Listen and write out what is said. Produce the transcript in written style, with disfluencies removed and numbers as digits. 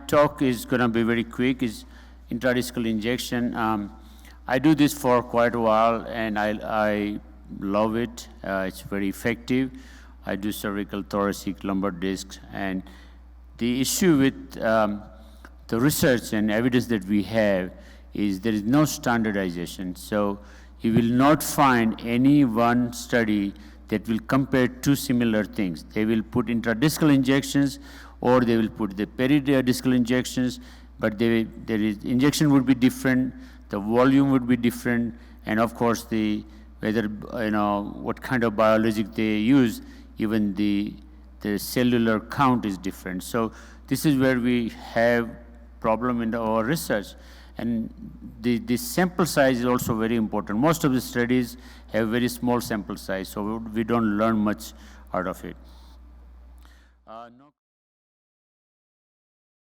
talk is going to be very quick. Is intradiscal injection. I do this for quite a while, and I love it. It's very effective. I do cervical, thoracic, lumbar discs, and the issue with the research and evidence that we have is there is no standardization. So you will not find any one study that will compare two similar things. They will put intradiscal injections, or they will put the peridiscal injections, but injection would be different, the volume would be different, and of course whether what kind of biologic they use, even the cellular count is different. So this is where we have problem in our research. And the sample size is also very important. Most of the studies have very small sample size, so we don't learn much out of it.